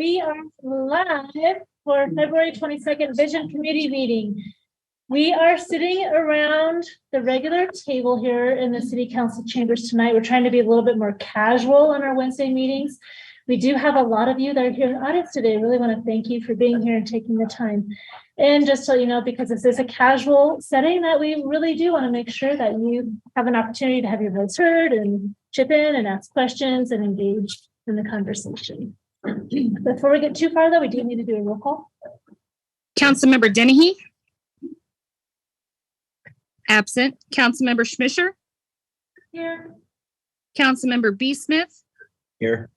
we are live for February 22nd Vision Committee meeting. We are sitting around the regular table here in the City Council chambers tonight. We're trying to be a little bit more casual on our Wednesday meetings. We do have a lot of you that are here in the audience today. I really want to thank you for being here and taking the time. And just so you know, because this is a casual setting, that we really do want to make sure that you have an opportunity to have your voice heard and chip in and ask questions and engage in the conversation. Before we get too far, though, we do need to do a roll call. Councilmember Dennehy. Absent. Councilmember Schmischer. Here. Councilmember B. Smith. Here.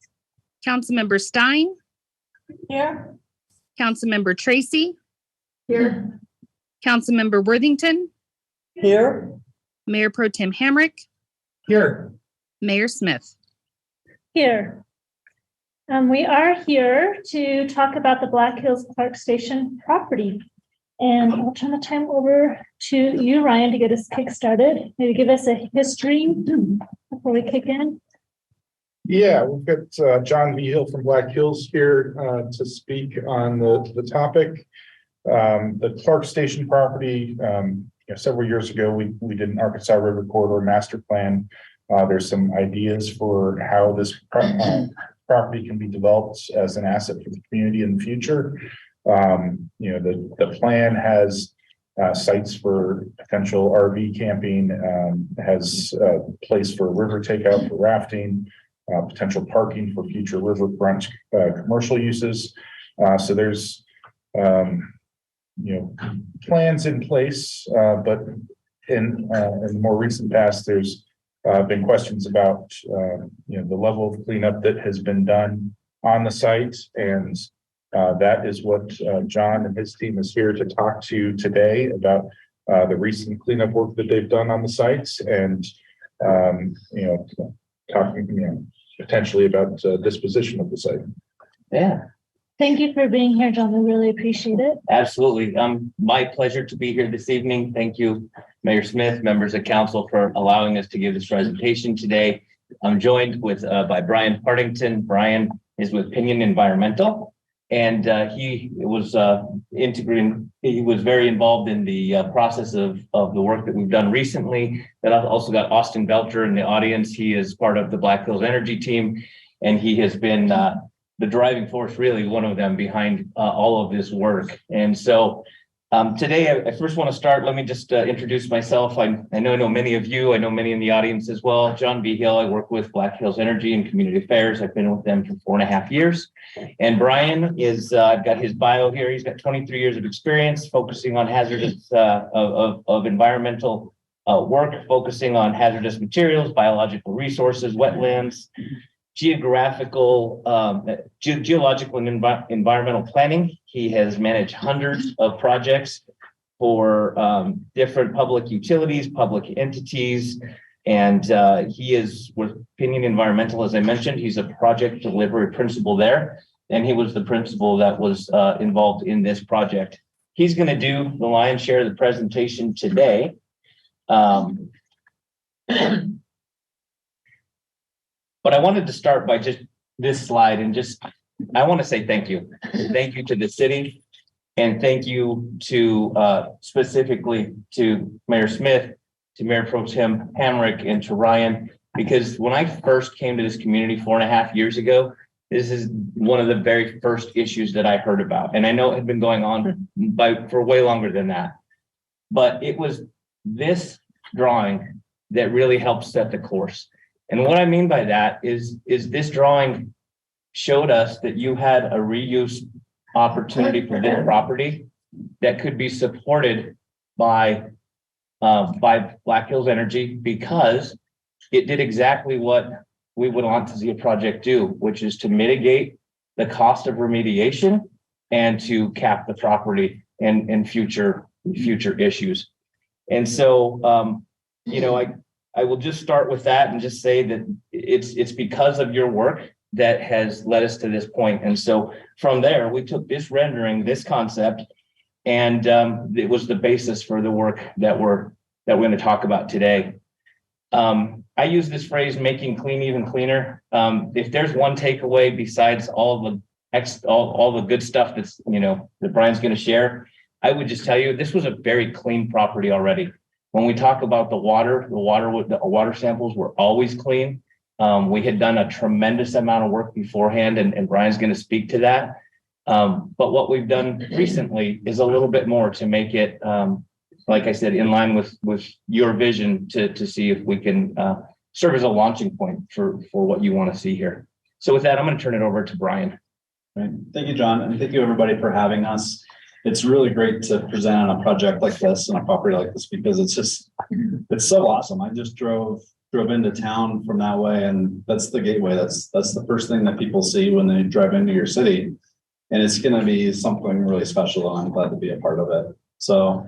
Councilmember Stein. Here. Councilmember Tracy. Here. Councilmember Worthington. Here. Mayor Pro Tem Hamrick. Here. Mayor Smith. Here. We are here to talk about the Black Hills Park Station property. And I'll turn the time over to you, Ryan, to get us kick-started. Maybe give us a history before we kick in. Yeah, we've got John Vigil from Black Hills here to speak on the topic. The Park Station property, several years ago, we did an Arkansas River Corridor master plan. There's some ideas for how this property can be developed as an asset for the community in the future. The plan has sites for potential RV camping, has a place for river takeout for rafting, potential parking for future riverfront commercial uses. So there's plans in place, but in the more recent past, there's been questions about the level of cleanup that has been done on the site, and that is what John and his team is here to talk to today about the recent cleanup work that they've done on the sites, and talking potentially about disposition of the site. Yeah, Thank you for being here, John. We really appreciate it. absolutely. My pleasure to be here this evening. Thank you, Mayor Smith, members of council, for allowing us to give this presentation today. I'm joined by Brian Partington. Brian is with Pinion Environmental, and he was very involved in the process of the work that we've done recently. But I've also got Austin Belcher in the audience. He is part of the Black Hills Energy team, and he has been the driving force, really one of them, behind all of this work. And so today, I first want to start. Let me just introduce myself. I know many of you. I know many in the audience as well. John Vigil. I work with Black Hills Energy and Community Affairs. I've been with them for 4.5 years. And Brian is, I've got his bio here. He's got 23 years of experience focusing on hazardous of environmental work, focusing on hazardous materials, biological resources, wetlands, geographical, geological and environmental planning. He has managed hundreds of projects for different public utilities, public entities, and he is with Pinion Environmental, as I mentioned. He's a project delivery principal there, and he was the principal that was involved in this project. He's going to do the lion's share of the presentation today. But I wanted to start by just this slide, and I want to say thank you. Thank you to the city, and thank you to specifically to Mayor Smith, to Mayor Pro Tem Hamrick, and to Ryan, because when I first came to this community 4.5 years ago, this is one of the very first issues that I heard about. And I know it had been going on for way longer than that. But it was this drawing that really helped set the course. And what I mean by that is this drawing showed us that you had a reuse opportunity for this property that could be supported by Black Hills Energy, because it did exactly what we would want to see a project do, which is to mitigate the cost of remediation and to cap the property and future issues. And so, I will just start with that and just say that it's because of your work that has led us to this point. And so from there, we took this rendering, this concept, and it was the basis for the work that we're going to talk about today. I use this phrase, making clean even cleaner. If there's one takeaway besides all of all the good stuff that's, that Brian's going to share. I would just tell you, this was a very clean property already. When we talk about the water samples were always clean. We had done a tremendous amount of work beforehand, and Brian's going to speak to that. But what we've done recently is a little bit more to make it, like I said, in line with your vision to see if we can serve as a launching point for what you want to see here. So with that, I'm going to turn it over to Brian. Right. Thank you, John. And thank you everybody for having us. It's really great to present on a project like this and a property like this because it's so awesome. I just drove into town from that way, and that's the gateway. That's the first thing that people see when they drive into your city. And it's going to be something really special, and I'm glad to be a part of it. So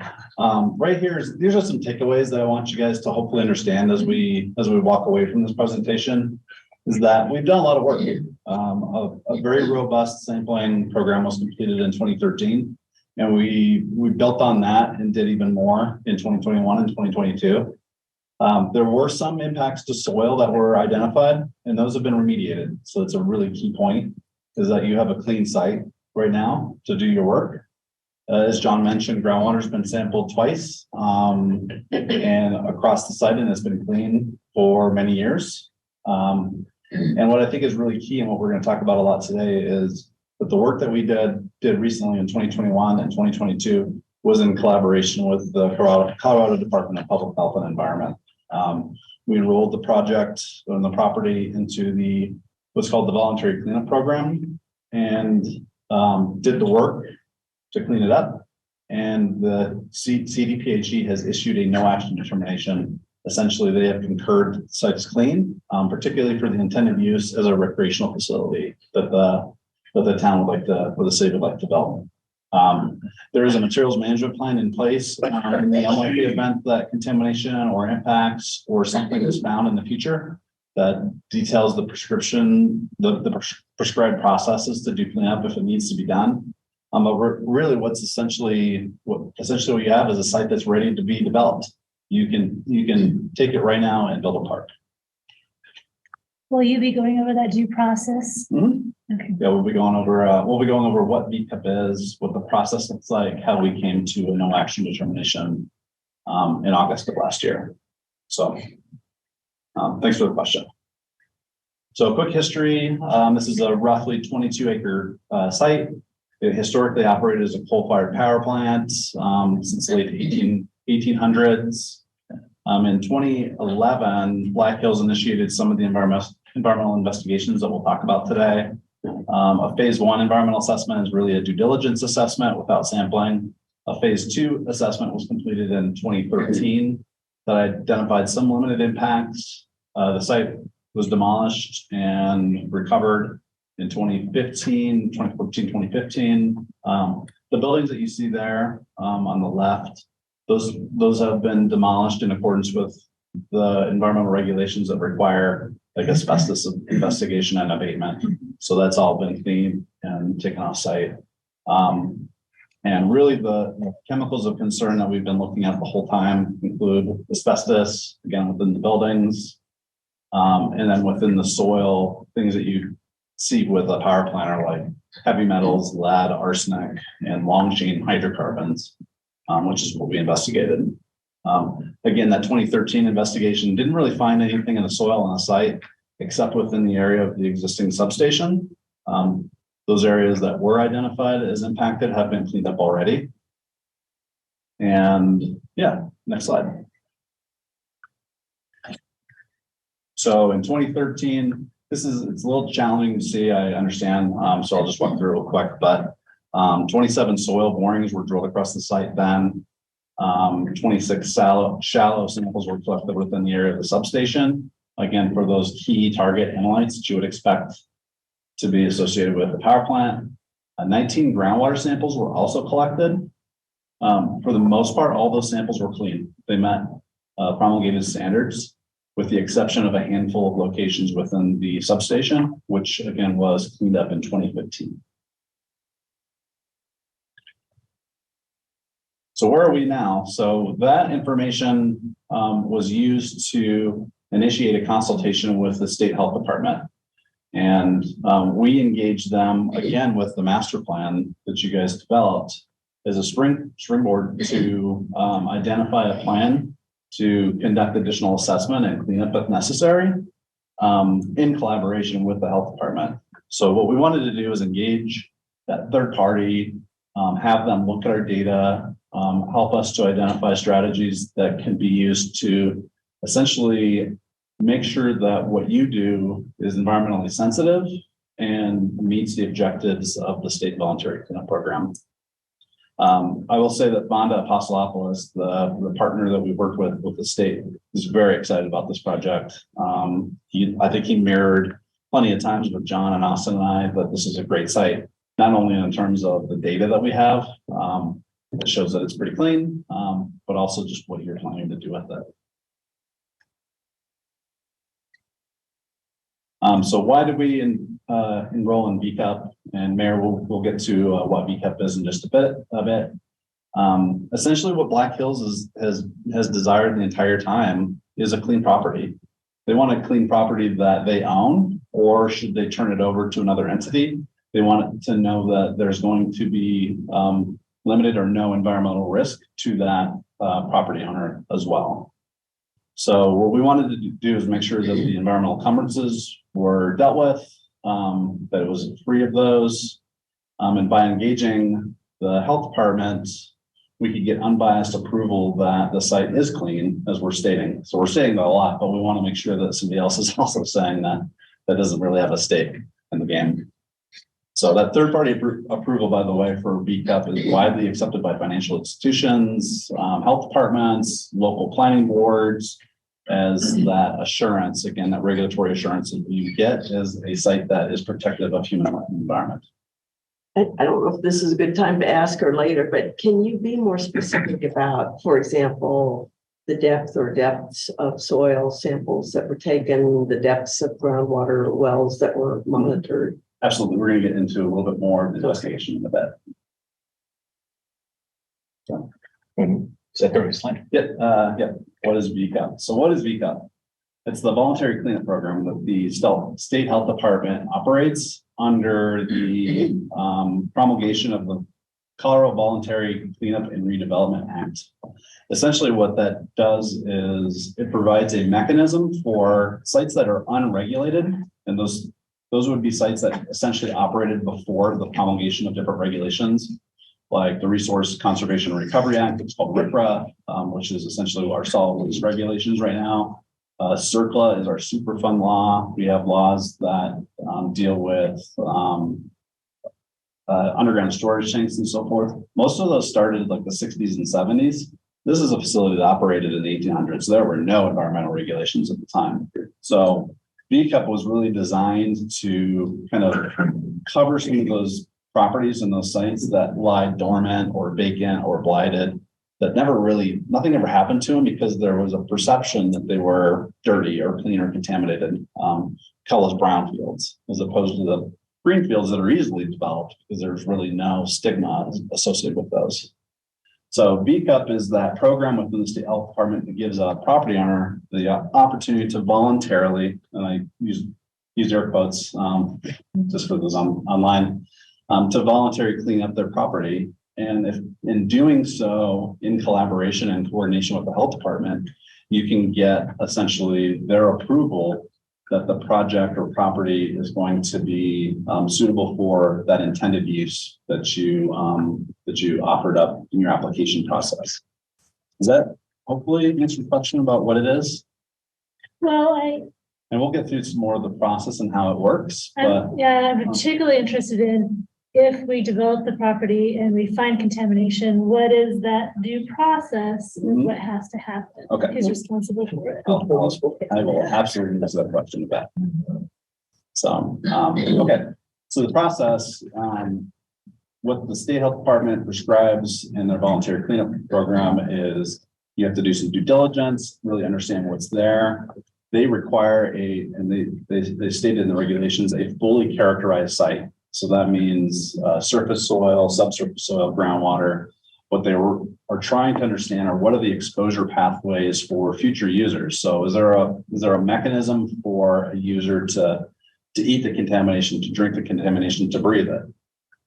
right here, these are some takeaways that I want you guys to hopefully understand as we walk away from this presentation, is that we've done a lot of work. A very robust sampling program was completed in 2013, and we built on that and did even more in 2021 and 2022. There were some impacts to soil that were identified, and those have been remediated. So it's a really key point, is that you have a clean site right now to do your work. As John mentioned, groundwater has been sampled twice and across the site, and it's been clean for many years. And what I think is really key, and what we're going to talk about a lot today, is that the work that we did recently in 2021 and 2022 was in collaboration with the Colorado Department of Public Health and Environment. We enrolled the project on the property into what's called the Voluntary Cleanup Program, and did the work to clean it up. And the CDPHE has issued a no action determination. Essentially, they have concurred the site's clean, particularly for the intended use as a recreational facility that the town would like to, or the city would like to develop. There is a materials management plan in place in the unlikely event that contamination or impacts or something is found in the future that details the prescribed processes to do cleanup if it needs to be done. But really what essentially we have is a site that's ready to be developed. You can take it right now and build a park. Will you be going over that due process? Mm-hmm. Okay. Yeah, we'll be going over what VCAP is, what the process looks like, how we came to a no action determination in August of last year. So thanks for the question. So quick history. This is a roughly 22-acre site. It historically operated as a coal-fired power plant since the late 1800s. In 2011, Black Hills initiated some of the environmental investigations that we'll talk about today. A phase 1 environmental assessment is really a due diligence assessment without sampling. A phase 2 assessment was completed in 2013 that identified some limited impacts. The site was demolished and recovered in 2014, 2015. The buildings that you see there on the left, those have been demolished in accordance with the environmental regulations that require like asbestos investigation and abatement. So that's all been cleaned and taken off site. And really the chemicals of concern that we've been looking at the whole time include asbestos, again, within the buildings, and then within the soil, things that you see with a power plant are like heavy metals, lead, arsenic, and long chain hydrocarbons, which is what we investigated. Again, that 2013 investigation didn't really find anything in the soil on the site, except within the area of the existing substation. Those areas that were identified as impacted have been cleaned up already. And yeah, next slide. So in 2013, it's a little challenging to see, I understand. So I'll just walk through real quick, but 27 soil borings were drilled across the site then. 26 shallow samples were collected within the area of the substation. Again, for those key target analytes that you would expect to be associated with the power plant. 19 groundwater samples were also collected. For the most part, all those samples were clean. They met promulgated standards, with the exception of a handful of locations within the substation, which again was cleaned up in 2015. So where are we now? So that information was used to initiate a consultation with the state health department. And we engaged them again with the master plan that you guys developed as a springboard to identify a plan to conduct additional assessment and cleanup if necessary, in collaboration with the health department. So what we wanted to do is engage that third party, have them look at our data, help us to identify strategies that can be used to essentially make sure that what you do is environmentally sensitive and meets the objectives of the state voluntary cleanup program. I will say that Vonda Apostolopoulos, the partner that we worked with the state, is very excited about this project. I think he mirrored plenty of times with John and Austin and I that this is a great site, not only in terms of the data that we have, it shows that it's pretty clean, but also just what you're planning to do with it. So why did we enroll in VCUP? And Mayor, we'll get to what VCUP is in just a bit. Essentially, what Black Hills has desired the entire time is a clean property. They want a clean property that they own, or should they turn it over to another entity, they want to know that there's going to be limited or no environmental risk to that property owner as well. So what we wanted to do is make sure that the environmental encumbrances were dealt with, that it was free of those. And by engaging the health department, we could get unbiased approval that the site is clean, as we're stating. So we're stating that a lot, but we want to make sure that somebody else is also saying that doesn't really have a stake in the game. So that third-party approval, by the way, for VCUP is widely accepted by financial institutions, health departments, local planning boards, as that assurance, again, that regulatory assurance that you get is a site that is protective of human environment. I don't know if this is a good time to ask or later, but can you be more specific about, for example, the depth or depths of soil samples that were taken, the depths of groundwater wells that were monitored? Absolutely. We're going to get into a little bit more of the investigation in a bit. So, Is that the right slide? yeah. What is VCUP? So what is VCUP? It's the voluntary cleanup program that the state health department operates under the promulgation of the Colorado Voluntary Cleanup and Redevelopment Act. Essentially what that does is it provides a mechanism for sites that are unregulated, and those would be sites that essentially operated before the promulgation of different regulations, like the Resource Conservation and Recovery Act, it's called RCRA, which is essentially our solid waste regulations right now. CERCLA is our Superfund law. We have laws that deal with underground storage tanks and so forth. Most of those started like the 60s and 70s. This is a facility that operated in the 1800s. So there were no environmental regulations at the time. So VCUP was really designed to kind of cover some of those properties and those sites that lie dormant or vacant or blighted, that nothing ever happened to them because there was a perception that they were dirty or clean or contaminated, call us brownfields, as opposed to the greenfields that are easily developed because there's really no stigma associated with those. So VCUP is that program within the state health department that gives a property owner the opportunity to voluntarily, and I use air quotes just for those online, to voluntarily clean up their property. And if in doing so, in collaboration and coordination with the health department, you can get essentially their approval that the project or property is going to be suitable for that intended use that you offered up in your application process. Does that hopefully answer your question about what it is? Well, And we'll get through some more of the process and how it works. I'm particularly interested in, if we develop the property and we find contamination, what is that due process and what has to happen? Okay. Who's responsible for it? I will absolutely answer that question about. So, okay. So the process, what the state health department prescribes in their voluntary cleanup program is you have to do some due diligence, really understand what's there. They require and they stated in the regulations, a fully characterized site. So that means surface soil, subsurface soil, groundwater. What they are trying to understand are what are the exposure pathways for future users. So is there a mechanism for a user to to eat the contamination, to drink the contamination, to breathe it.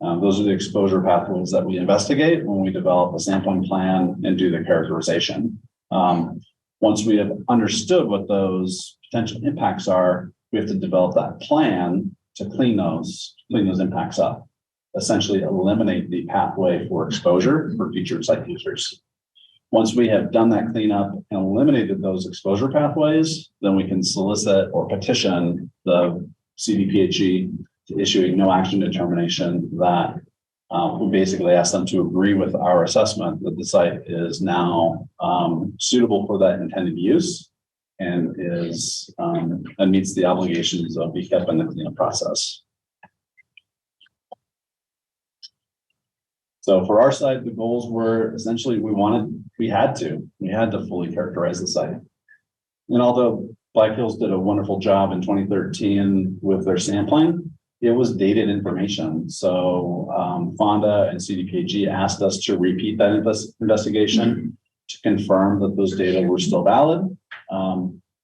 Those are the exposure pathways that we investigate when we develop a sampling plan and do the characterization. Once we have understood what those potential impacts are, we have to develop that plan to clean those impacts up, essentially eliminate the pathway for exposure for future site users. Once we have done that cleanup and eliminated those exposure pathways, then we can solicit or petition the CDPHE to issue a no action determination that we basically ask them to agree with our assessment that the site is now suitable for that intended use and is and meets the obligations of BCAP in the cleanup process. So for our site, the goals were essentially we had to fully characterize the site. And although Black Hills did a wonderful job in 2013 with their sampling, it was dated information. So Fonda and CDPHE asked us to repeat that investigation to confirm that those data were still valid.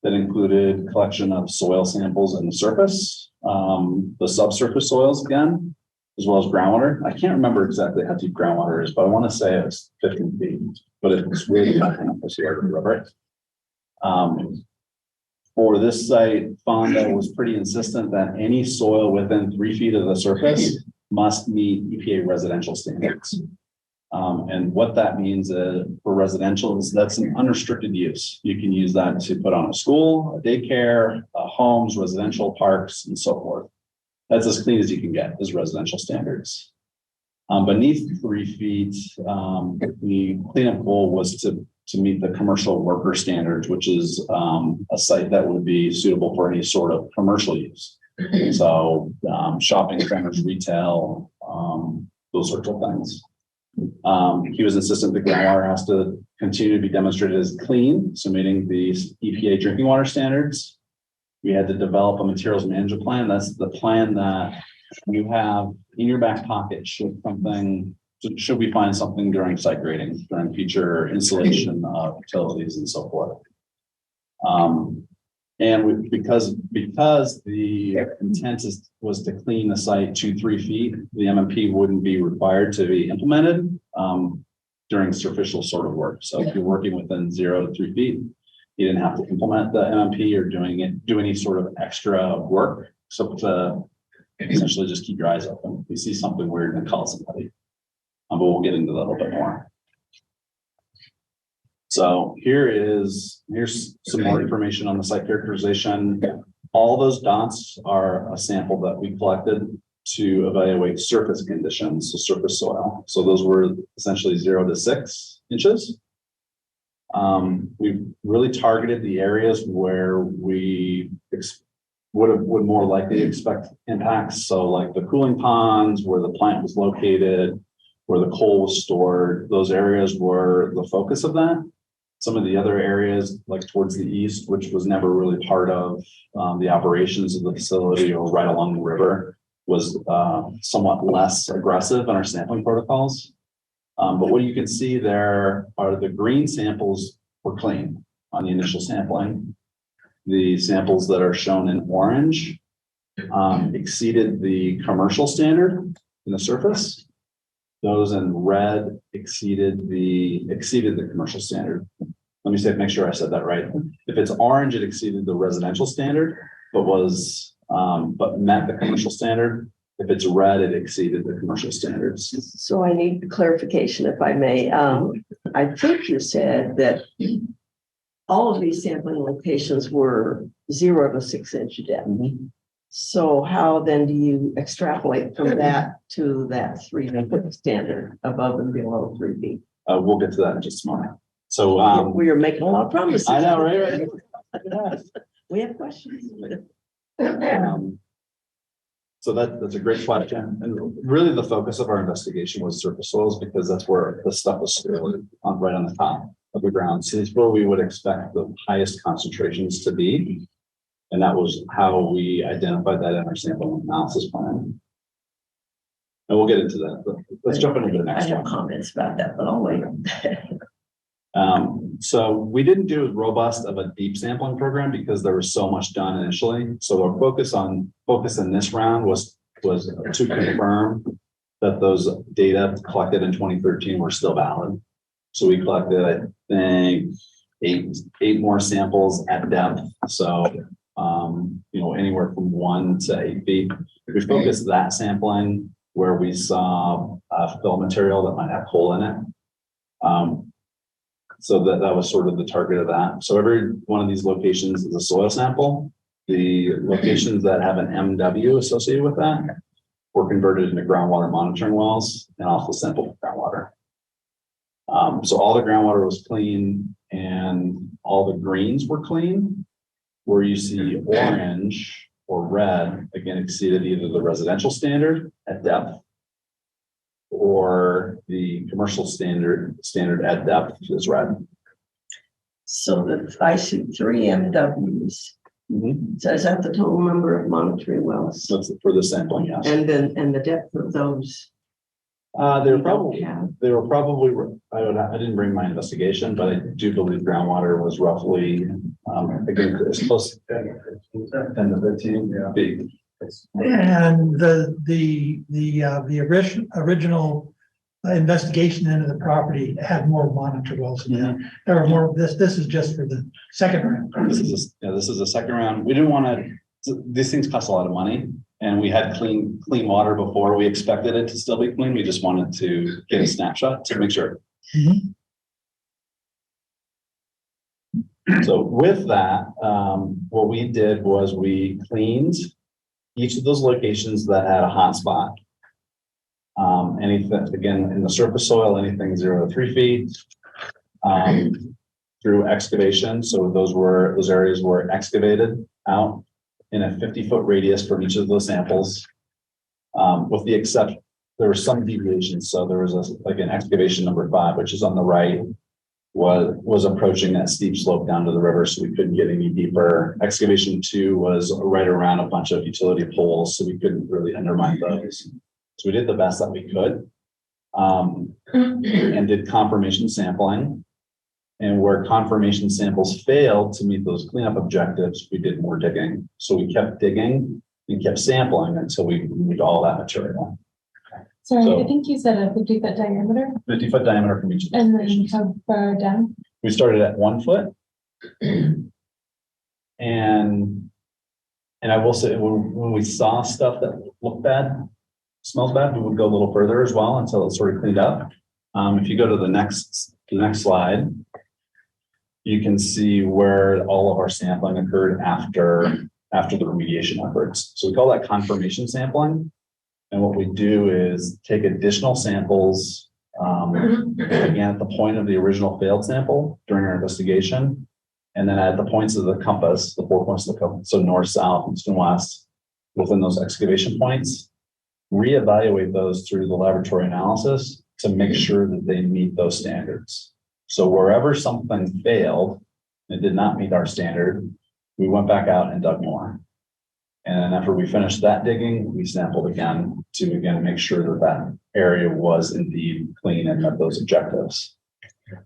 That included collection of soil samples in the surface, the subsurface soils again, as well as groundwater. I can't remember exactly how deep groundwater is, but I want to say it's 15 feet, but it's really nothing this year, right? For this site, Fonda was pretty insistent that any soil within 3 feet of the surface must meet EPA residential standards. And what that means for residential is that's an unrestricted use. You can use that to put on a school, a daycare, homes, residential parks, and so forth. That's as clean as you can get as residential standards. Beneath 3 feet, the cleanup goal was to meet the commercial worker standards, which is a site that would be suitable for any sort of commercial use. So shopping centers, retail, those sorts of things. He was insistent that groundwater has to continue to be demonstrated as clean, so meeting the EPA drinking water standards. We had to develop a materials management plan. That's the plan that you have in your back pocket should we find something during site grading, during future installation of utilities and so forth. Because the intent was to clean the site 2-3 feet, the MMP wouldn't be required to be implemented during superficial sort of work. So if you're working within 0 to 3 feet, you didn't have to implement the MMP or do any sort of extra work. So to essentially just keep your eyes open. If you see something weird, then call somebody. But we'll get into that a little bit more. So here's some more information on the site characterization. All those dots are a sample that we collected to evaluate surface conditions, so surface soil. So those were essentially 0 to 6 inches. We really targeted the areas where we would more likely expect impacts. So like the cooling ponds, where the plant was located, where the coal was stored, those areas were the focus of that. Some of the other areas, like towards the east, which was never really part of the operations of the facility or right along the river, was somewhat less aggressive in our sampling protocols. But what you can see there are the green samples were clean on the initial sampling. The samples that are shown in orange exceeded the commercial standard in the surface. Those in red exceeded the commercial standard. Let me make sure I said that right. If it's orange, it exceeded the residential standard, but met the commercial standard. If it's red, it exceeded the commercial standards. So I need clarification, if I may. I think you said that all of these sampling locations were 0 to 6 inch depth. Mm-hmm. So how then do you extrapolate from that to that 3 foot standard above and below 3 feet? We'll get to that in just a moment. So we are making a lot of promises. I know, right? We have questions. So that's a great question. And really the focus of our investigation was surface soils because that's where the stuff was stored right on the top of the ground. So it's where we would expect the highest concentrations to be. And that was how we identified that in our sample analysis plan. And we'll get into that. But let's jump into the next I have one. comments about that, but I'll wait. So we didn't do as robust of a deep sampling program because there was so much done initially. So our focus in this round was to confirm that those data collected in 2013 were still valid. So we collected, I think, eight more samples at depth. So, anywhere from 1 to 8 feet. We focused that sampling where we saw fill material that might have coal in it. So that was sort of the target of that. So every one of these locations is a soil sample. The locations that have an MW associated with that were converted into groundwater monitoring wells and also sampled groundwater. So all the groundwater was clean and all the greens were clean. Where you see orange or red, again, exceeded either the residential standard at depth or the commercial standard at depth is red. So I see 3 MWs. So is that the total number of monitoring wells? That's for the sampling, yes. And the depth of those? They were Yeah. probably, I didn't bring my investigation, but I do believe groundwater was roughly, again, it's close to 10 to 15 feet. And the original investigation into the property had more monitor wells in there. There were more, this is just for the second round. This is a second round. We didn't want to, these things cost a lot of money. And we had clean water before. We expected it to still be clean. We just wanted to get a snapshot to make sure. Mhm. So with that, what we did was we cleaned each of those locations that had a hot spot. Anything, again, in the surface soil, anything 0 to 3 feet, through excavation. So those areas were excavated out in a 50-foot radius from each of those samples. With the exception, there were some deviations. So there was an excavation number 5, which is on the right, was approaching that steep slope down to the river, so we couldn't get any deeper. Excavation 2 was right around a bunch of utility poles, so we couldn't really undermine those. So we did the best that we could, and did confirmation sampling. And where confirmation samples failed to meet those cleanup objectives, we did more digging. So we kept digging and kept sampling until we removed all that material. Sorry, So- I think you said a 50-foot diameter 50-foot diameter from each of those and then locations. how far down? We started at 1 foot. And I will say, when we saw stuff that looked bad, smells bad, we would go a little further as well until it's sort of cleaned up. If you go to the next slide, you can see where all of our sampling occurred after the remediation efforts. So we call that confirmation sampling. And what we do is take additional samples, again, at the point of the original failed sample during our investigation. And then at the points of the compass, the 4 points of the compass, so north, south, east, and west, within those excavation points, reevaluate those through the laboratory analysis to make sure that they meet those standards. So wherever something failed, it did not meet our standard, we went back out and dug more. And after we finished that digging, we sampled again to make sure that that area was indeed clean and met those objectives.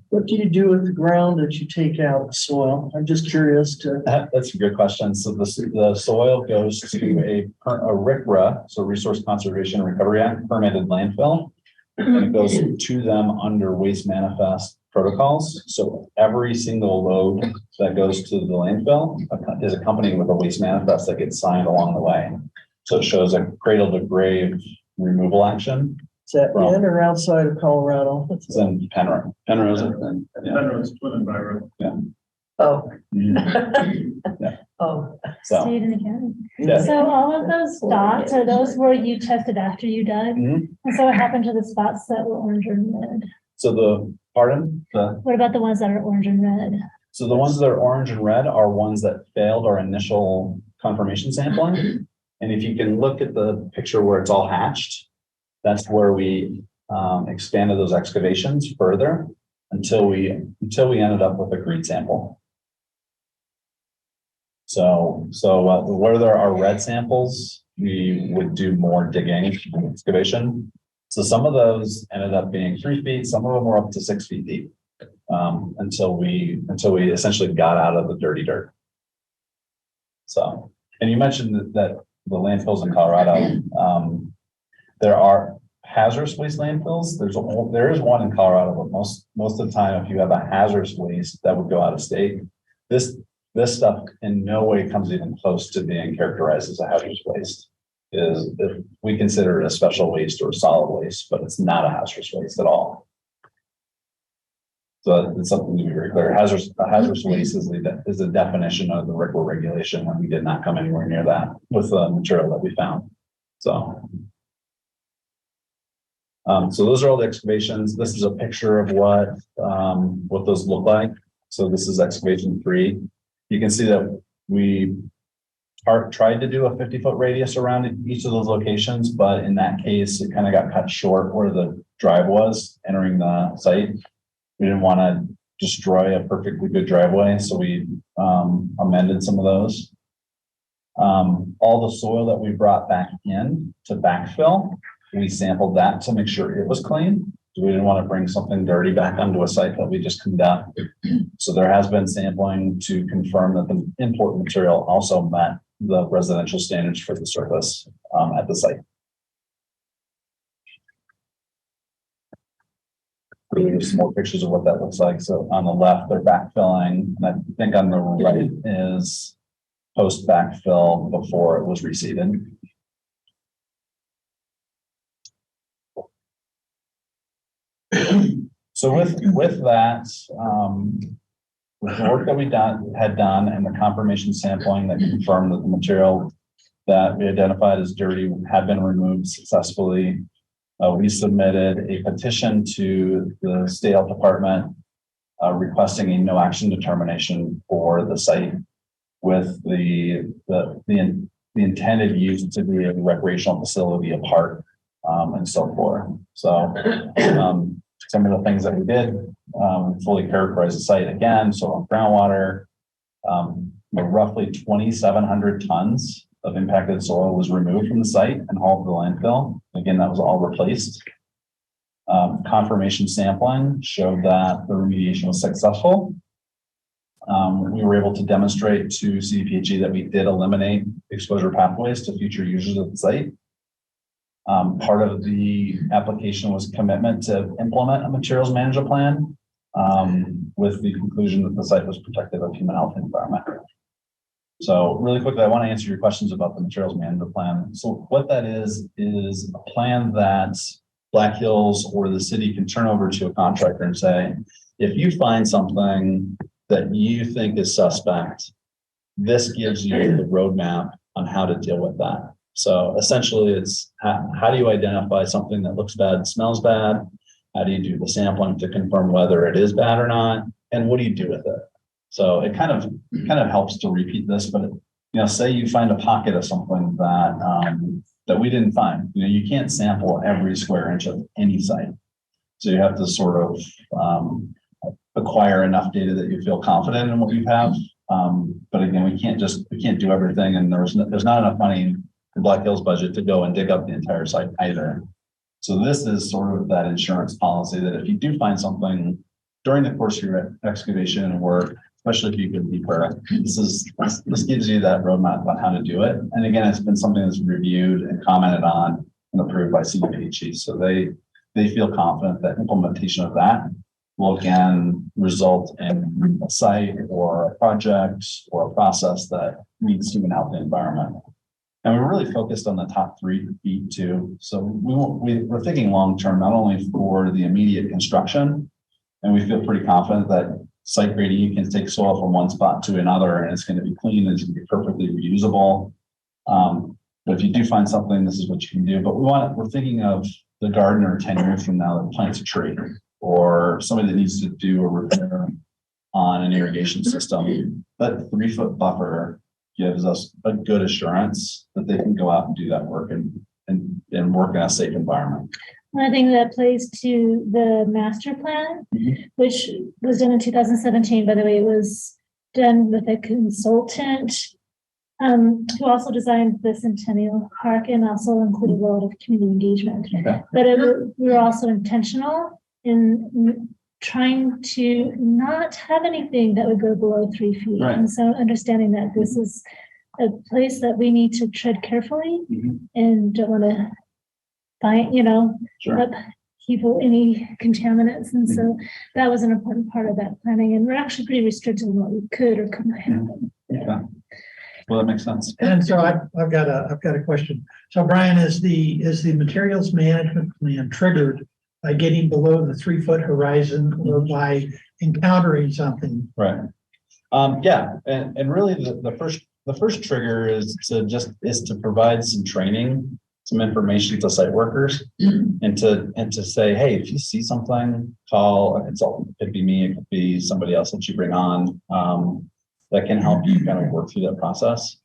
What do you do with the ground that you take out of the soil? I'm just curious to. That's a good question. So the soil goes to a RCRA, so Resource Conservation and Recovery Act permitted landfill. And it goes to them under waste manifest protocols. So every single load that goes to the landfill is accompanied with a waste manifest that gets signed along the way. So it shows a cradle to grave removal action. Is that in or outside of Colorado? It's in Penrose. Penrose, I think. Yeah. Penrose, Twin Byron. Oh. Yeah. Oh. So, State and county. yeah. So all of those dots are those where you tested after you dug? Mhm. And so what happened to the spots that were orange and red? So the What about the ones that are orange and red? So the ones that are orange and red are ones that failed our initial confirmation sampling. And if you can look at the picture where it's all hatched, that's where we expanded those excavations further until we ended up with a green sample. So where there are red samples, we would do more digging and excavation. So some of those ended up being 3 feet, some of them were up to 6 feet deep. until we essentially got out of the dirty dirt. So, and you mentioned that the landfills in Colorado, there are hazardous waste landfills. There is one in Colorado, but most of the time, if you have a hazardous waste that would go out of state, this stuff in no way comes even close to being characterized as a hazardous waste. We consider it a special waste or a solid waste, but it's not a hazardous waste at all. So it's something to be very clear. Hazardous waste is the definition of the RCRA regulation, and we did not come anywhere near that with the material that we found. So those are all the excavations. This is a picture of what those look like. So this is excavation 3. You can see that we tried to do a 50-foot radius around each of those locations, but in that case, it kind of got cut short where the drive was entering the site. We didn't want to destroy a perfectly good driveway, so we amended some of those. All the soil that we brought back in to backfill, we sampled that to make sure it was clean. We didn't want to bring something dirty back onto a site that we just cleaned up. So there has been sampling to confirm that the import material also met the residential standards for the surface at the site. There's some more pictures of what that looks like. So on the left, they're backfilling, and I think on the right is post backfill before it was reseeded. So with that, with the work that we had done and the confirmation sampling that confirmed that the material that we identified as dirty had been removed successfully, we submitted a petition to the State Health Department requesting a no action determination for the site with the intended use to be a recreational facility, a park, and so forth. So some of the things that we did, fully characterize the site again. So on groundwater, roughly 2,700 tons of impacted soil was removed from the site and hauled to the landfill. Again, that was all replaced. Confirmation sampling showed that the remediation was successful. We were able to demonstrate to CDPHE that we did eliminate exposure pathways to future users of the site. Part of the application was commitment to implement a materials management plan with the conclusion that the site was protective of human health and environment. So really quickly, I want to answer your questions about the materials management plan. So what that is a plan that Black Hills or the city can turn over to a contractor and say, if you find something that you think is suspect, this gives you the roadmap on how to deal with that. So essentially it's how do you identify something that looks bad, smells bad? How do you do the sampling to confirm whether it is bad or not? And what do you do with it? So it kind of helps to repeat this, but say you find a pocket of something that we didn't find. You can't sample every square inch of any site. So you have to sort of acquire enough data that you feel confident in what you have. But again, we can't do everything, and there's not enough money in Black Hills budget to go and dig up the entire site either. So this is sort of that insurance policy that if you do find something during the course of your excavation and work, especially if you go deeper, this gives you that roadmap on how to do it. And again, it's been something that's reviewed and commented on and approved by CDPHE. So they feel confident that implementation of that will again result in a site or a project or a process that meets human health and environment. And we're really focused on the top 3 feet too. So we're thinking long-term, not only for the immediate construction, and we feel pretty confident that site grading, you can take soil from one spot to another and it's going to be clean, and it's going to be perfectly reusable. But if you do find something, this is what you can do. But we're thinking of the gardener 10 years from now that plants a tree, or somebody that needs to do a repair on an irrigation system. That 3-foot buffer gives us a good assurance that they can go out and do that work and work in a safe environment. I think that plays to the master plan, which was done in 2017. By the way, it was done with a consultant who also designed the Centennial Park and also included a lot of community engagement. Okay. But we were also intentional in trying to not have anything that would go below 3 feet. Right. And so understanding that this is a place that we need to tread carefully and don't want to find, Sure. people any contaminants. And so that was an important part of that planning. And we're actually pretty restricted on what we could or couldn't have. Okay. Well, that makes sense. And so I've got a question. So Brian, is the materials management plan triggered by getting below the 3-foot horizon or by encountering something? Right. Yeah, and really the first trigger is to provide some training, some information to site workers and to say, hey, if you see something, call a consultant. It could be me, it could be somebody else that you bring on that can help you kind of work through that process.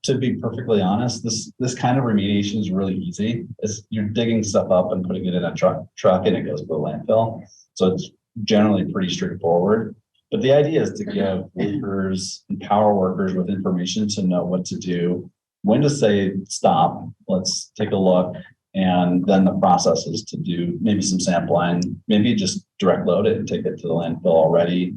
To be perfectly honest, this kind of remediation is really easy. You're digging stuff up and putting it in a truck and it goes to the landfill. So it's generally pretty straightforward. But the idea is to give workers, empower workers with information to know what to do, when to say, stop, let's take a look. And then the process is to do maybe some sampling, maybe just direct load it and take it to the landfill already,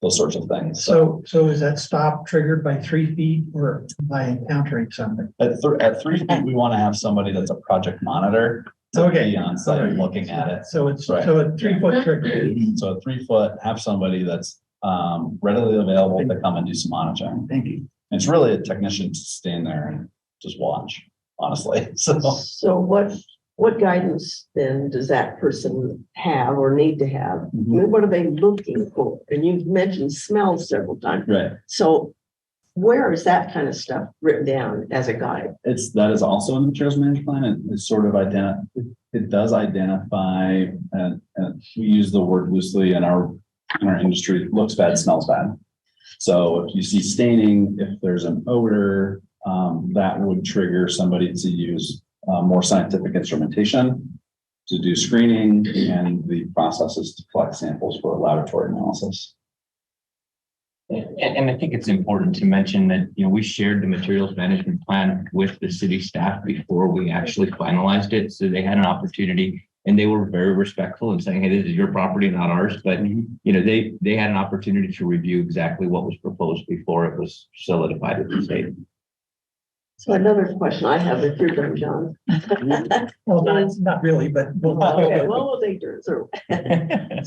those sorts of things. So is that stop triggered by 3 feet or by encountering something? At 3 feet, we want to have somebody that's a project monitor to be on site looking at it. So it's, Right. so a 3-foot trigger. So at 3 foot, have somebody that's readily available to come and do some monitoring. Thank you. It's really a technician to stand there and just watch, honestly. So what guidance then does that person have or need to have? I mean, what are they looking for? And you've mentioned smells several times. Right. So where is that kind of stuff written down as a guide? That is also in the materials management plan. It's sort of it does identify, and we use the word loosely in our industry, looks bad, smells bad. So if you see staining, if there's an odor, that would trigger somebody to use more scientific instrumentation to do screening and the processes to collect samples for laboratory analysis. And I think it's important to mention that, we shared the materials management plan with the city staff before we actually finalized it. So they had an opportunity and they were very respectful in saying, hey, this is your property, not ours. But, they had an opportunity to review exactly what was proposed before it was solidified with the state. So another question I have, if you're done, John. Well, not really, but. Okay, well, we'll take turns.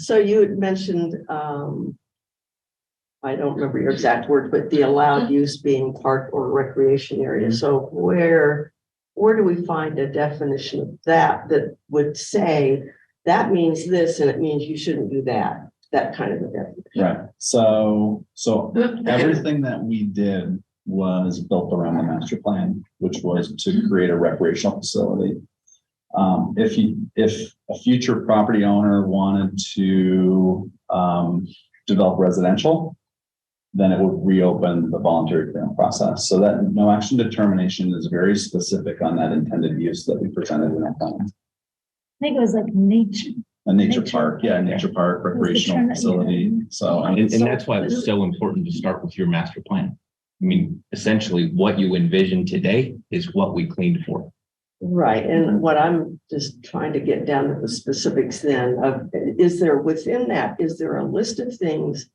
So you had mentioned, I don't remember your exact word, but the allowed use being park or recreation area. So where do we find a definition of that would say that means this and it means you shouldn't do that kind of a definition? Right. So everything that we did was built around the master plan, which was to create a recreational facility. If a future property owner wanted to develop residential, then it would reopen the voluntary clearing process. So that no action determination is very specific on that intended use that we presented in our plan. I think it was like nature. A nature park, nature park, recreational facility. So, And that's why it was so important to start with your master plan. I mean, essentially what you envision today is what we cleaned for. Right. And what I'm just trying to get down to the specifics then of, is there a list of things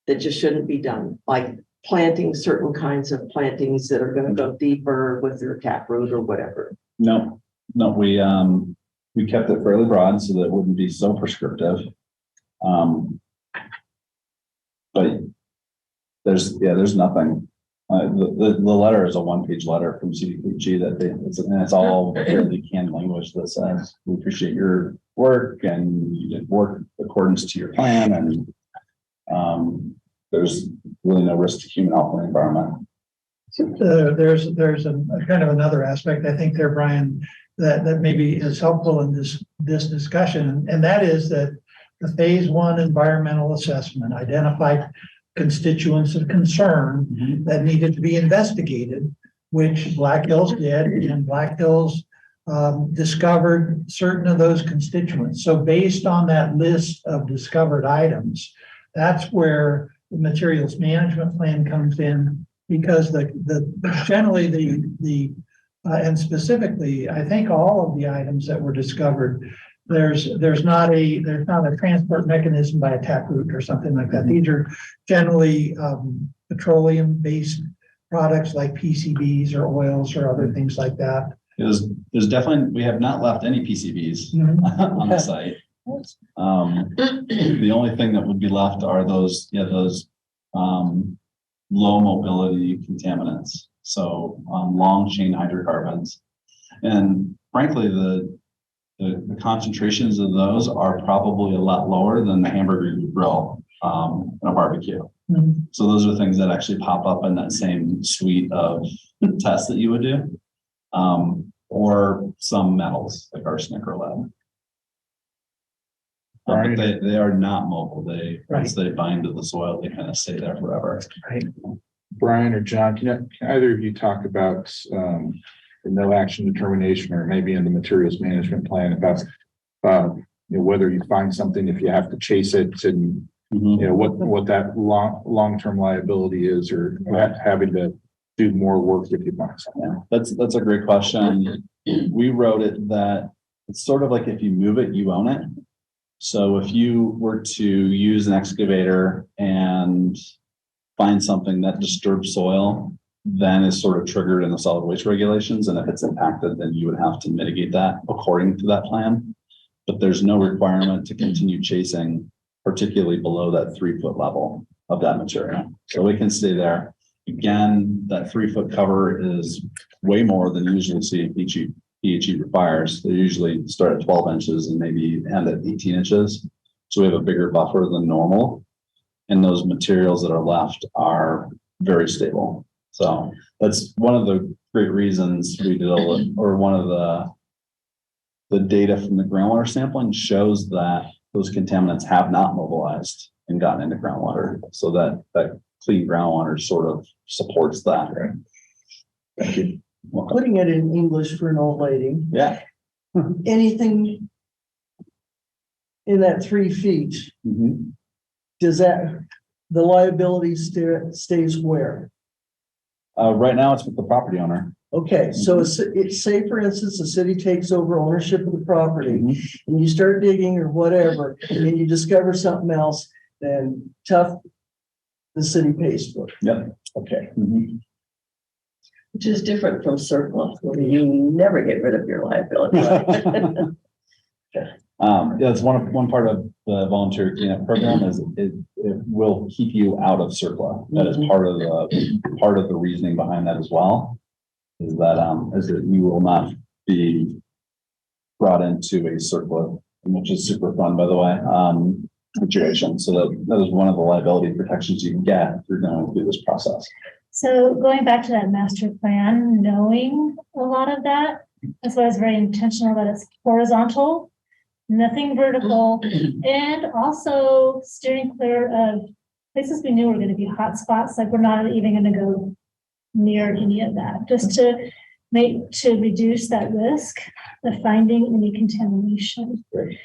that just shouldn't be done? Like planting certain kinds of plantings that are going to go deeper with their taproot or whatever. No, we kept it fairly broad so that it wouldn't be so prescriptive. But there's nothing. The letter is a 1-page letter from CDPG it's all fairly canned language that says we appreciate your work and you did work accordance to your plan, and there's really no risk to human health and the environment. There's a kind of another aspect, I think there, Brian, that maybe is helpful in this discussion, and that is that the phase 1 environmental assessment identified constituents of concern that needed to be investigated, which Black Hills did, and Black Hills discovered certain of those constituents. So based on that list of discovered items, that's where the materials management plan comes in, because generally and specifically, I think all of the items that were discovered there's not a transport mechanism by a taproot or something like that. These are generally petroleum-based products like PCBs or oils or other things like that. There's definitely, we have not left any PCBs on the site. The only thing that would be left are those low mobility contaminants. So long chain hydrocarbons. And frankly, the concentrations of those are probably a lot lower than the hamburger you grill in a barbecue. Mhm. So those are things that actually pop up in that same suite of tests that you would do. Or some metals like arsenic or lead. But they are not mobile. Once they bind to the soil, they kind of stay there forever. Right. Brian or John, can either of you talk about the no action determination or maybe in the materials management plan about whether you find something, if you have to chase it, and what that long-term liability is, or having to do more work if you find something. Yeah, that's a great question. We wrote it that it's sort of like if you move it, you own it. So if you were to use an excavator and find something that disturbs soil, then is sort of triggered in the solid waste regulations. And if it's impacted, then you would have to mitigate that according to that plan. But there's no requirement to continue chasing, particularly below that 3-foot level of that material. So we can stay there. Again, that 3-foot cover is way more than usually PHE requires. They usually start at 12 inches and maybe end at 18 inches. So we have a bigger buffer than normal. And those materials that are left are very stable. So that's one of the great reasons we did one of the data from the groundwater sampling shows that those contaminants have not mobilized and gotten into groundwater. So that clean groundwater sort of supports that. Right. Thank you. Welcome. Putting it in English for an old lady, Yeah. anything in that 3 feet, does that, the liability stays where? Right now it's with the property owner. Okay, so it's say, for instance, the city takes over ownership of the property and you start digging or whatever, and then you discover something else, then tough, the city pays for it. Yep. Okay. Which is different from surplus, where you never get rid of your liability. Yeah, it's one part of the volunteer cleanup program is it will keep you out of CERCLA. That is part of the reasoning behind that as well. Is that you will not be brought into a CERCLA, which is super fun, by the way, situation. So that is one of the liability protections you can get if you're going through this process. So going back to that master plan, knowing a lot of that, as well as very intentional that it's horizontal, nothing vertical, and also steering clear of places we knew were going to be hot spots. Like we're not even going to go near any of that, just to reduce that risk of finding any contamination. Right.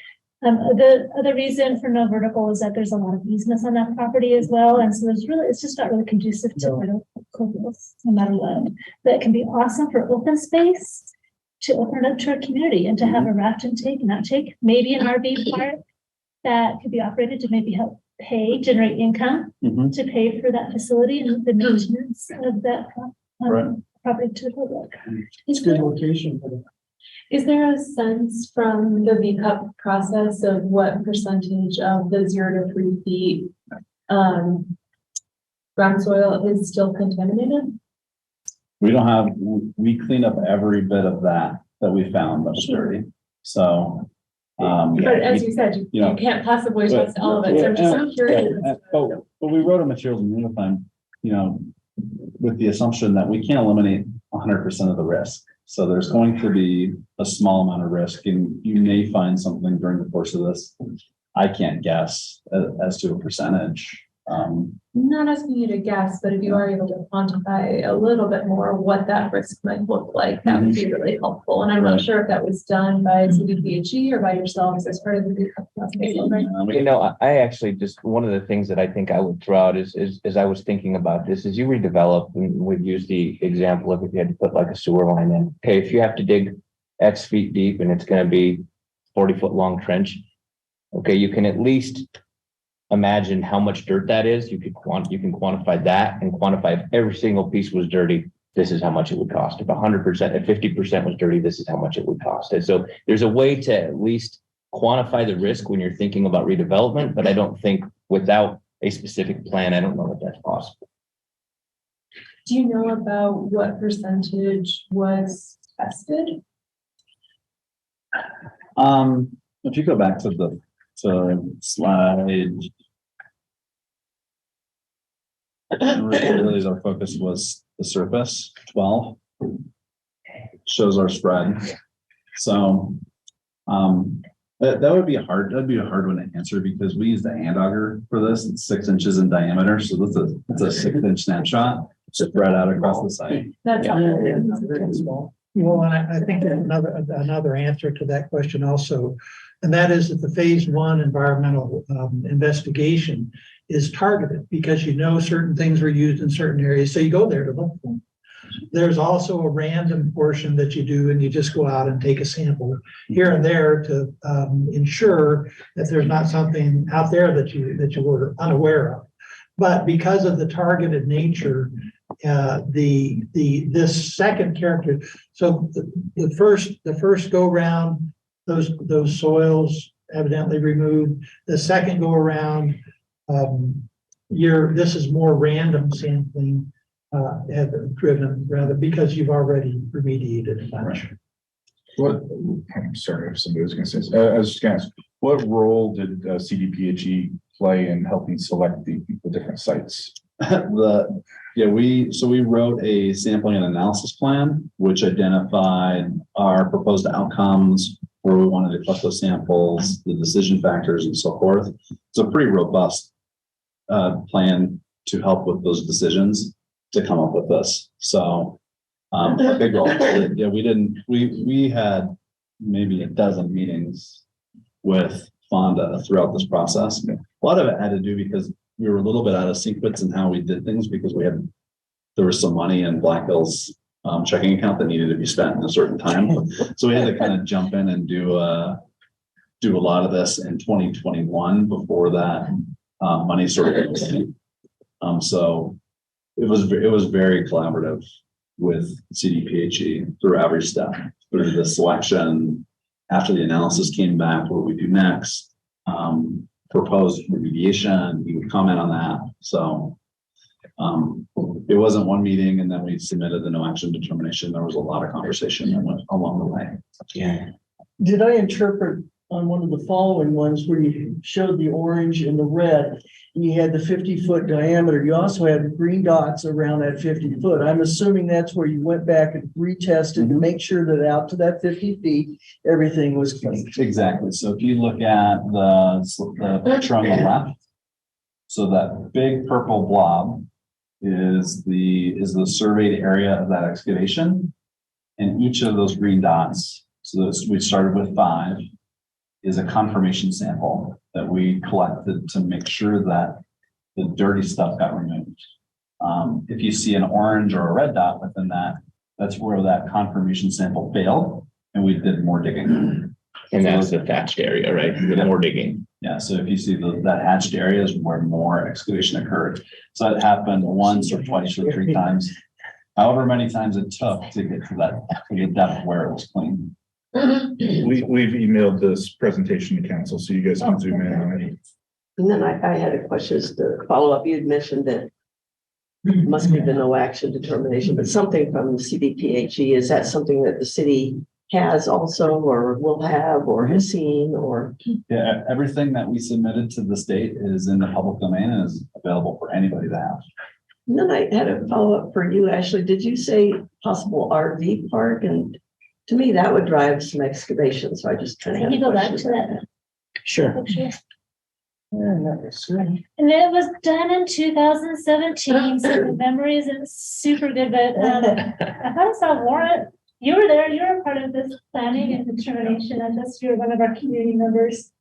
The other reason for no vertical is that there's a lot of easements on that property as well. And so it's just not really conducive to vertical, no matter what. But it can be awesome for open space, to open it up to a community and to have a raft and take and outtake, maybe an RV park that could be operated to maybe help generate income to pay for that facility and the maintenance of that property to the public. It's a good location. Is there a sense from the VCUP process of what percentage of the 0 to 3 feet ground soil is still contaminated? We clean up every bit of that we found that was dirty. So, but as you said, you can't possibly test all of it. So I'm just curious. But we wrote a materials management plan, with the assumption that we can't eliminate 100% of the risk. So there's going to be a small amount of risk, and you may find something during the course of this. I can't guess as to a percentage. Not asking you to guess, but if you are able to quantify a little bit more what that risk might look like, that would be really helpful. And I'm not sure if that was done by CDPHE or by yourselves as part of the VCUP process. I actually just, one of the things that I think I would throw out is I was thinking about this, is you redevelop, and we've used the example of if you had to put like a sewer line in. Okay, if you have to dig X feet deep and it's going to be 40-foot long trench. Okay, you can at least imagine how much dirt that is. You can quantify that and quantify if every single piece was dirty, this is how much it would cost. If 100%, if 50% was dirty, this is how much it would cost. And so there's a way to at least quantify the risk when you're thinking about redevelopment, but I don't think without a specific plan, I don't know if that's possible. Do you know about what percentage was tested? If you go back to the slide. Really, our focus was the surface, 12. Shows our spread. So, that would be hard. That'd be a hard one to answer because we use the hand auger for this. It's 6 inches in diameter. So that's it's a 6-inch snapshot spread out across the site. That's Very small. Well, and I think that another answer to that question also, and that is that the phase 1 environmental investigation is targeted because you know certain things were used in certain areas, so you go there to look for them. There's also a random portion that you do, and you just go out and take a sample here and there to ensure that there's not something out there that you were unaware of. But because of the targeted nature, this second character, so the first go round, those soils evidently removed. The second go around, this is more random sampling driven rather because you've already remediated a bunch. What, I'm sorry if somebody was gonna say, I was just gonna ask, what role did CDPHE play in helping select the different sites? We wrote a sampling and analysis plan, which identified our proposed outcomes, where we wanted to collect those samples, the decision factors and so forth. It's a pretty robust plan to help with those decisions to come up with this. So a big role. Yeah, we had maybe a dozen meetings with Fonda throughout this process. A lot of it had to do because we were a little bit out of sequence in how we did things because there was some money in Black Hills checking account that needed to be spent in a certain time. So we had to kind of jump in and do a lot of this in 2021 before that money started. So it was very collaborative with CDPHE through every step, through the selection, after the analysis came back, what we do next, proposed remediation, he would comment on that. So it wasn't one meeting and then we submitted the no action determination. There was a lot of conversation that went along the way. Yeah. Did I interpret on one of the following ones where you showed the orange and the red, and you had the 50-foot diameter, you also had green dots around that 50 foot. I'm assuming that's where you went back and retested to make sure that out to that 50 feet, everything was clean. Exactly. So if you look at the picture on the left, so that big purple blob is the surveyed area of that excavation. And each of those green dots, so we started with 5, is a confirmation sample that we collected to make sure that the dirty stuff got removed. If you see an orange or a red dot within that, that's where that confirmation sample failed, and we did more digging. And that's the thatched area, right? The more digging. Yeah, so if you see that hatched area is where more excavation occurred. So it happened once or twice or 3 times, however many times it took to get to the depth where it was clean. We've emailed this presentation to council, so you guys can zoom in on it. And then I had a question as to follow up. You had mentioned that must be the no action determination, but something from the CDPHE, is that something that the city has also or will have or has seen or? Yeah, everything that we submitted to the state is in the public domain and is available for anybody to have. And then I had a follow up for you, Ashley. Did you say possible RV park? And to me, that would drive some excavation. So I just kind of. Can you go back to that? Sure. Picture? And it was done in 2017, so the memory isn't super good, but I thought I saw Warren. You were there, you were part of this planning and determination, and this, you're one of our community members.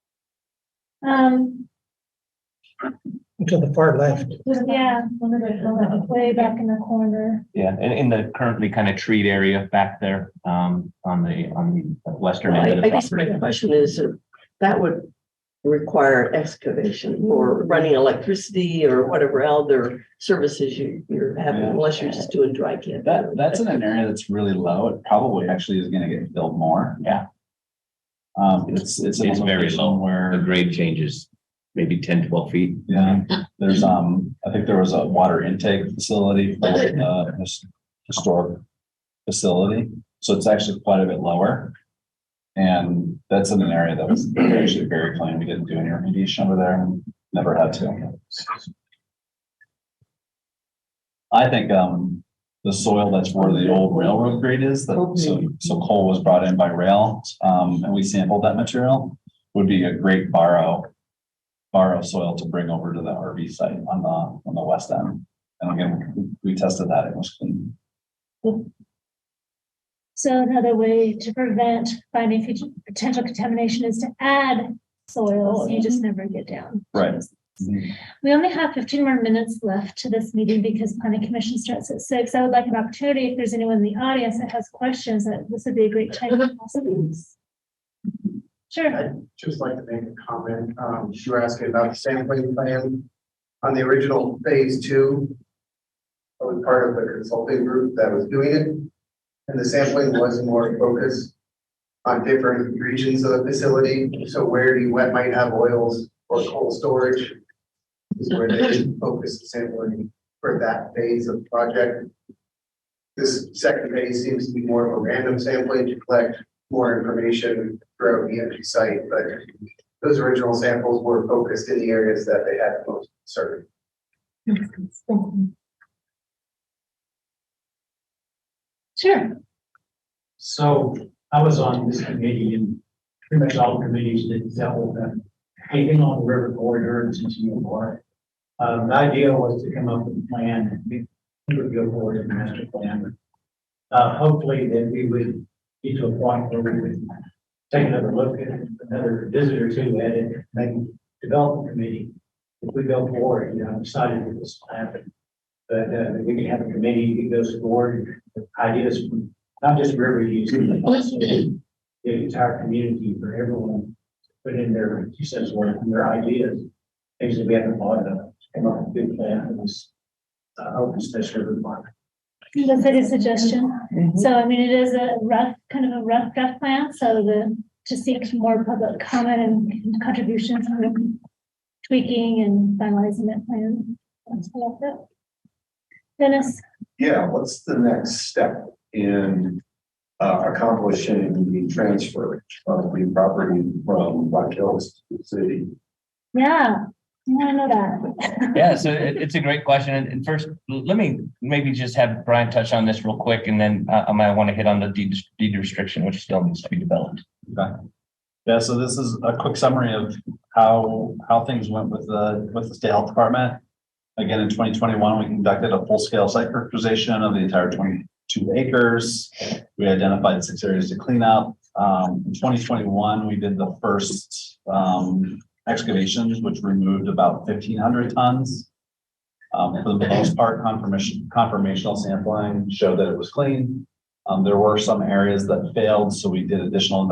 To the far left. Yeah, way back in the corner. Yeah, and in the currently kind of treed area back there, on the western end of I the guess my property. question is, that would require excavation or running electricity or whatever other services you're having, unless you're just doing dry camp. That's in an area that's really low. It probably actually is gonna get filled more. Yeah. It's It's very low. The where, grade changes maybe 10, 12 feet. yeah, there's, I think there was a water intake facility for this historic facility. So it's actually quite a bit lower. And that's in an area that was actually very clean. We didn't do any remediation over there. Never had to. I think, the soil that's where the old railroad grade is, so coal was brought in by rail, and we sampled that material, would be a great borrow soil to bring over to the RV site on the west end. And again, we tested that, it was clean. So another way to prevent finding future potential contamination is to add soils. You just never get down. Right. We only have 15 more minutes left to this meeting because planning commission starts at 6. I would like an opportunity, if there's anyone in the audience that has questions, that this would be a great time to ask these. Sure. I'd just like to make a comment. You were asking about the sampling plan. On the original phase 2, I was part of the consulting group that was doing it. And the sampling was more focused on different regions of the facility. So where you might have oils or cold storage is where they focus the sampling for that phase of the project. This second phase seems to be more of a random sampling to collect more information throughout the energy site, but those original samples were focused in the areas that they had the most concern. Sure. So I was on this committee and pretty much all the committees that dealt with that. Anything on the river corridor and Centennial Park. The idea was to come up with a plan. We would go forward with the master plan. Hopefully that we would get to a point where we would take another look at it, another visit or two at it, maybe develop a committee. If we go forward, decided that this will happen. But we can have a committee that goes forward with ideas from not just river use, but also the entire community, for everyone to put in their 2 cents worth and their ideas, things that we haven't thought of, come up with a good plan for this open space river park. That's a good suggestion. So, I mean, it is a rough draft plan, so to seek more public comment and contributions on tweaking and finalizing that plan. That's what I like. Dennis? Yeah, what's the next step in accomplishing the transfer of the property from Black Hills to the city? Yeah, I want to know that. Yeah, so it's a great question. And first, let me maybe just have Brian touch on this real quick, and then I might want to hit on the deed restriction, which still needs to be developed. Okay. Yeah, so this is a quick summary of how things went with the state health department. Again, in 2021, we conducted a full-scale site characterization of the entire 22 acres. We identified 6 areas to clean up. In 2021, we did the first excavations, which removed about 1,500 tons. For the most part, conformational sampling showed that it was clean. There were some areas that failed, so we did additional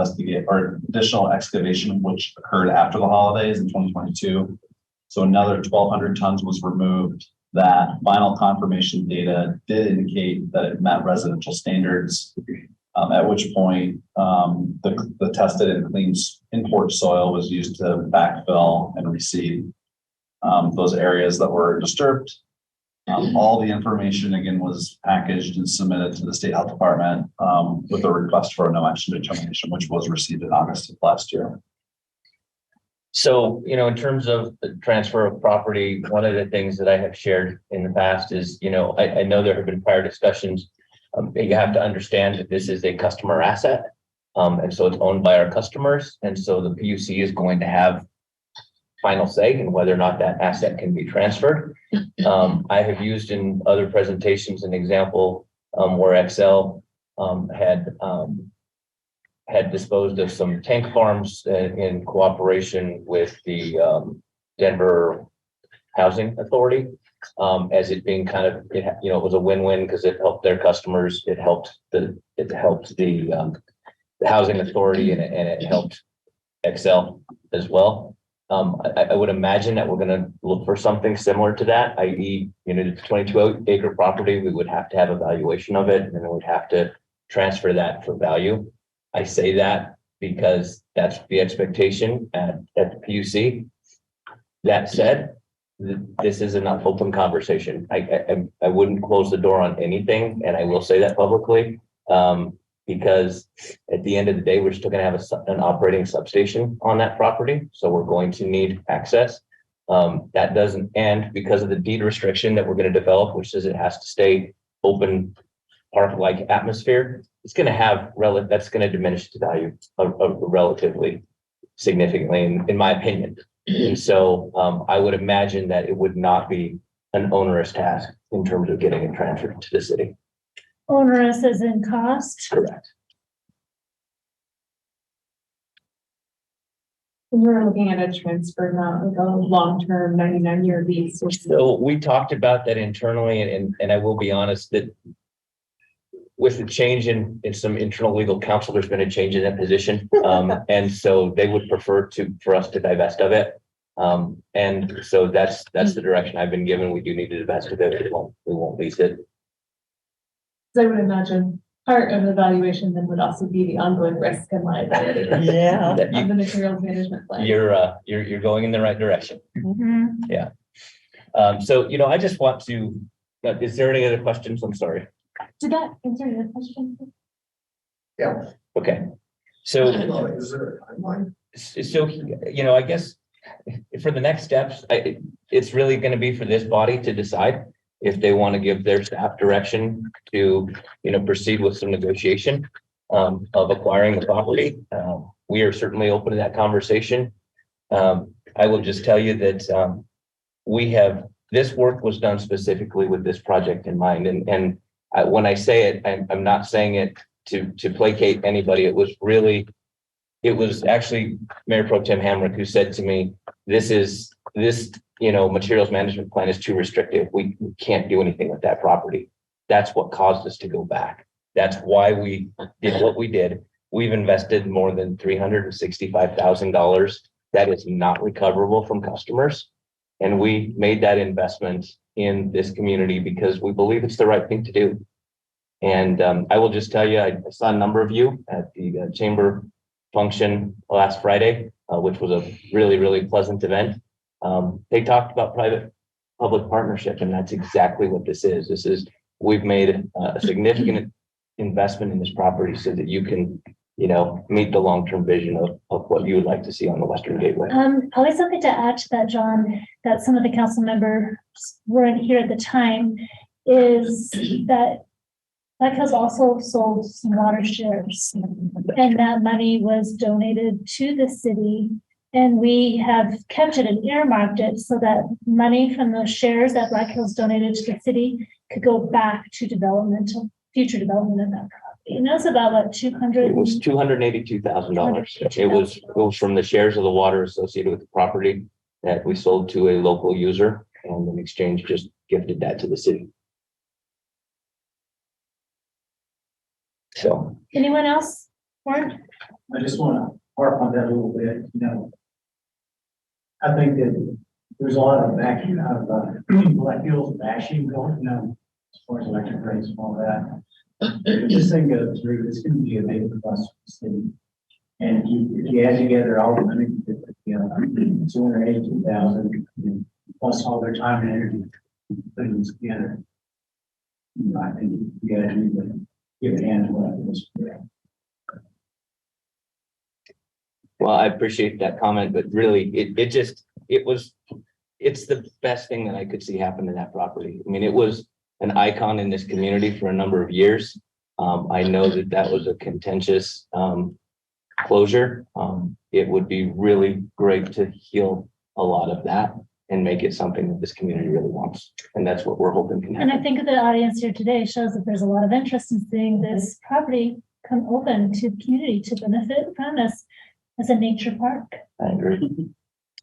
excavation, which occurred after the holidays in 2022. So another 1,200 tons was removed. That final confirmation data did indicate that it met residential standards, at which point the tested and clean import soil was used to backfill and reseed those areas that were disturbed. All the information again was packaged and submitted to the state health department with a request for a no action determination, which was received in August of last year. So, in terms of the transfer of property, one of the things that I have shared in the past is, I know there have been prior discussions. You have to understand that this is a customer asset. And so it's owned by our customers. And so the PUC is going to have final say in whether or not that asset can be transferred. I have used in other presentations an example where Excel had disposed of some tank farms in cooperation with the Denver Housing Authority. As it being kind of, it was a win-win because it helped their customers, it helped the Housing Authority and it helped Excel as well. I would imagine that we're gonna look for something similar to that, i.e., the 22-acre property, we would have to have a valuation of it, and then we'd have to transfer that for value. I say that because that's the expectation at the PUC. That said, this is an open conversation. I wouldn't close the door on anything, and I will say that publicly. Because at the end of the day, we're still going to have an operating substation on that property. So we're going to need access. That doesn't, and because of the deed restriction that we're going to develop, which says it has to stay open park-like atmosphere, it's going to have that's going to diminish the value of relatively significantly, in my opinion. And so I would imagine that it would not be an onerous task in terms of getting it transferred to the city. Onerous as in cost? Correct. We're looking at a transfer, not like a long-term 99-year lease. So we talked about that internally, and I will be honest that with the change in some internal legal counsel, there's been a change in that position. And so they would prefer for us to divest of it. And so that's the direction I've been given. We do need to divest of it. We won't lease it. I would imagine part of the valuation then would also be the ongoing risk and liability Yeah. of the materials management plan. You're going in the right direction. Mhm. Yeah. So, I just want to, is there any other questions? I'm sorry. Did that answer your question? Yeah. Okay. So, Is there a timeline? I guess for the next steps, it's really going to be for this body to decide if they want to give their staff direction to, proceed with some negotiation of acquiring the property. We are certainly open to that conversation. I will just tell you that this work was done specifically with this project in mind. And when I say it, I'm not saying it to placate anybody. It was actually Mayor Pro Tem Hamrick who said to me, this materials management plan is too restrictive. We can't do anything with that property. That's what caused us to go back. That's why we did what we did. We've invested more than $365,000. That is not recoverable from customers. And we made that investment in this community because we believe it's the right thing to do. And I will just tell you, I saw a number of you at the chamber function last Friday, which was a really, really pleasant event. They talked about private-public partnership, and that's exactly what this is. We've made a significant investment in this property so that you can, meet the long-term vision of what you would like to see on the Western Gateway. Probably something to add to that, John, that some of the council members weren't here at the time, is that Black Hills also sold some water shares, and that money was donated to the city. And we have kept it and earmarked it so that money from those shares that Black Hills donated to the city could go back to future development of that property. And that's about what, 200? It was $282,000. It was from the shares of the water associated with the property that we sold to a local user, and in exchange just gifted that to the city. So. Anyone else? Warren? I just want to harp on that a little bit, I think that there's a lot of backing out of Black Hills bashing going, as far as electric rates and all that. If this thing goes through, it's going to be a big plus for the city. And if you add together all the money, 282,000 plus all their time and energy putting this together. I think you guys need to give a hand to what this. Well, I appreciate that comment, but really it's the best thing that I could see happen to that property. I mean, it was an icon in this community for a number of years. I know that was a contentious closure. It would be really great to heal a lot of that and make it something that this community really wants. And that's what we're hoping can happen. And I think the audience here today shows that there's a lot of interest in seeing this property come open to the community to benefit from this as a nature park. I agree.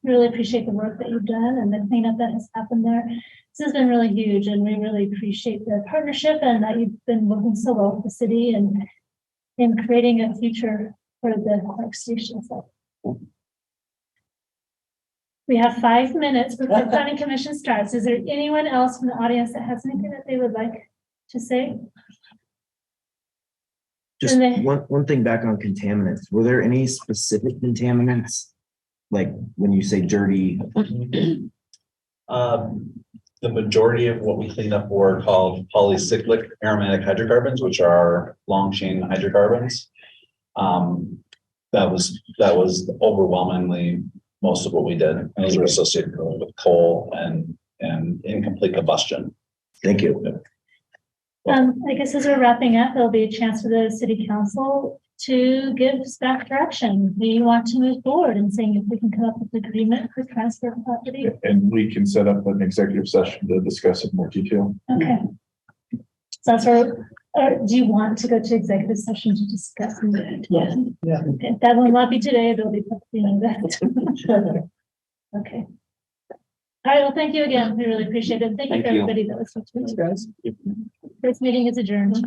really appreciate the work that you've done and the cleanup that has happened there. This has been really huge and we really appreciate the partnership and that you've been working so well with the city and in creating a future for the Clark Station. So we have 5 minutes before the planning commission starts. Is there anyone else from the audience that has anything that they would like to say? Just And then- one thing back on contaminants. Were there any specific contaminants? Like when you say dirty, The majority of what we clean up were called polycyclic aromatic hydrocarbons, which are long chain hydrocarbons. That was overwhelmingly most of what we did. Those are associated with coal and incomplete combustion. thank you. I guess as we're wrapping up, there'll be a chance for the city council to give staff direction. Do you want to move forward and saying if we can come up with an agreement for transfer of property? And we can set up an executive session to discuss in more detail. Okay. So that's where, do you want to go to executive session to discuss? Yes. Yeah. Okay, that will not be today, it'll be, that. Okay. All right, well, thank you again. We really appreciate it. Thank you Thank for you. everybody that was. Thanks, guys. This meeting is adjourned.